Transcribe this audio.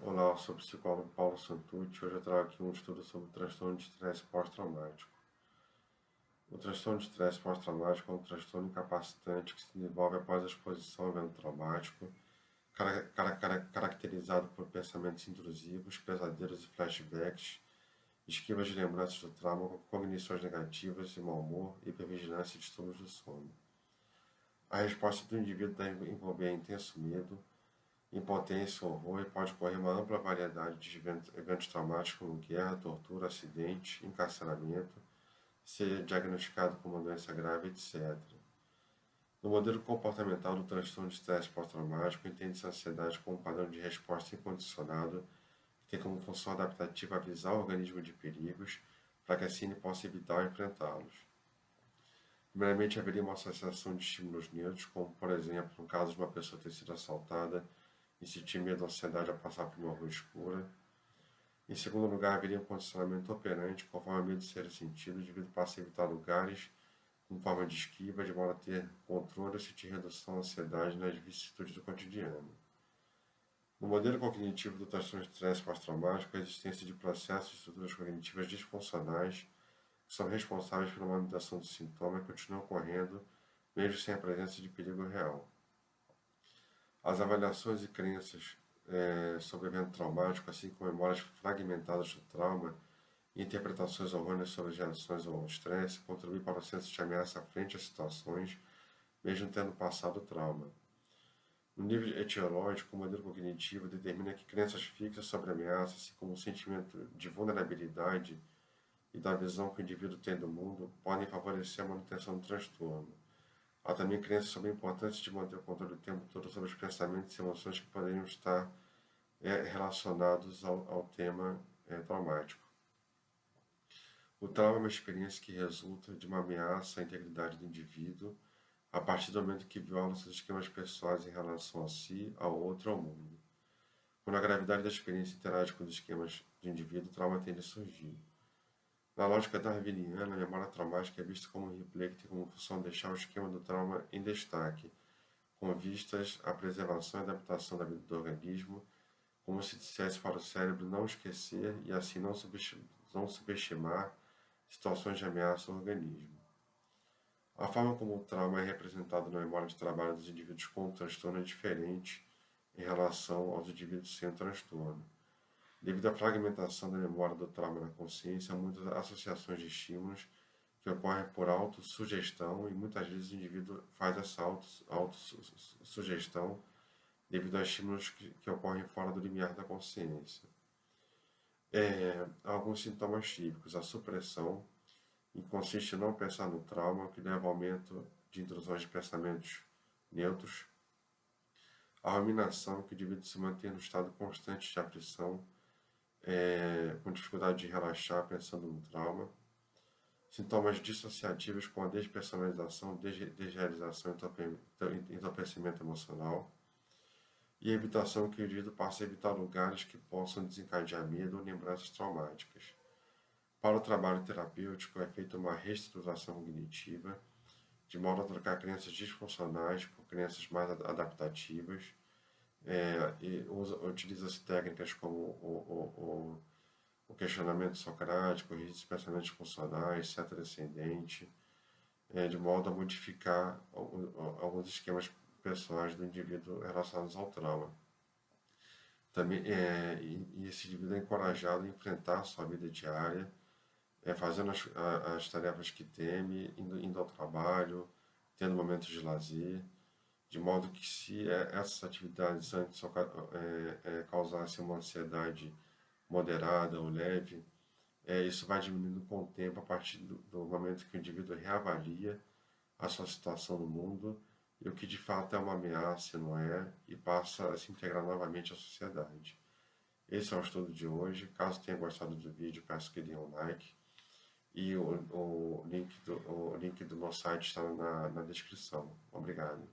Olá, eu sou o psicólogo Paulo Santucci. Hoje eu trago aqui um estudo sobre o transtorno de estresse pós-traumático. O transtorno de estresse pós-traumático é um transtorno incapacitante que se desenvolve após a exposição ao evento traumático, caracterizado por pensamentos intrusivos, pesadelos e flashbacks, esquivas de lembranças do trauma, cognições negativas e mau humor, hipervigilância e distúrbios do sono. A resposta do indivíduo deve envolver intenso medo, impotência, horror e pode ocorrer uma ampla variedade de eventos traumáticos como guerra, tortura, acidente, encarceramento, ser diagnosticado com uma doença grave, etc. No modelo comportamental do transtorno de estresse pós-traumático, entende-se a ansiedade como um padrão de resposta incondicionado que tem como função adaptativa avisar o organismo de perigos para que assim ele possa evitar ou enfrentá-los. Primeiramente, haveria uma associação de estímulos neutros, como, por exemplo, no caso de uma pessoa ter sido assaltada e sentir medo ou ansiedade ao passar por uma rua escura. Em segundo lugar, haveria um condicionamento operante, conforme o medo ser sentido, devido para evitar lugares com forma de esquiva, de modo a ter controle e sentir redução da ansiedade nas vicissitudes do cotidiano. No modelo cognitivo do transtorno de estresse pós-traumático, a existência de processos e estruturas cognitivas disfuncionais que são responsáveis pela manutenção do sintoma continuam ocorrendo, mesmo sem a presença de perigo real. As avaliações e crenças sobre o evento traumático, assim como memórias fragmentadas do trauma e interpretações errôneas sobre as reações ao estresse, contribuem para o senso de ameaça frente às situações, mesmo tendo passado o trauma. No nível etiológico, o modelo cognitivo determina que crenças fixas sobre a ameaça, assim como o sentimento de vulnerabilidade e da visão que o indivíduo tem do mundo, podem favorecer a manutenção do transtorno. Há também crenças sobre a importância de manter o controle o tempo todo sobre os pensamentos e emoções que poderiam estar relacionados ao tema traumático. O trauma é uma experiência que resulta de uma ameaça à integridade do indivíduo a partir do momento que viola seus esquemas pessoais em relação a si, ao outro e ao mundo. Quando a gravidade da experiência interage com os esquemas do indivíduo, o trauma tende a surgir. Na lógica darwiniana, a memória traumática é vista como um replay que tem como função deixar o esquema do trauma em destaque, com vistas à preservação e adaptação da vida do organismo, como se dissesse para o cérebro não esquecer e assim não subestimar situações de ameaça ao organismo. A forma como o trauma é representado na memória de trabalho dos indivíduos com transtorno é diferente em relação aos indivíduos sem transtorno. Devido à fragmentação da memória do trauma na consciência, há muitas associações de estímulos que ocorrem por autossugestão e muitas vezes o indivíduo faz essa autossugestão devido a estímulos que ocorrem fora do limiar da consciência. Há alguns sintomas típicos: a supressão, que consiste em não pensar no trauma, que leva ao aumento de intrusões de pensamentos neutros; a ruminação, que o indivíduo se mantém no estado constante de aflição, com dificuldade de relaxar pensando no trauma; sintomas dissociativos com a despersonalização, desrealização e entorpecimento emocional; e a evitação, que o indivíduo passa a evitar lugares que possam desencadear medo ou lembranças traumáticas. Para o trabalho terapêutico, é feita uma reestruturação cognitiva, de modo a trocar crenças disfuncionais por crenças mais adaptativas, e utiliza-se técnicas como o questionamento socrático, registro de pensamentos funcionais, seta descendente, de modo a modificar alguns esquemas pessoais do indivíduo relacionados ao trauma. Também, esse indivíduo é encorajado a enfrentar a sua vida diária, fazendo as tarefas que teme, indo ao trabalho, tendo momentos de lazer, de modo que se essas atividades antes causassem uma ansiedade moderada ou leve, isso vai diminuindo com o tempo a partir do momento que o indivíduo reavalia a sua situação no mundo e o que de fato é uma ameaça, não é, e passa a se integrar novamente à sociedade. Esse é o estudo de hoje. Caso tenha gostado do vídeo, peço que dê um like. E o link do meu site está na descrição. Obrigado.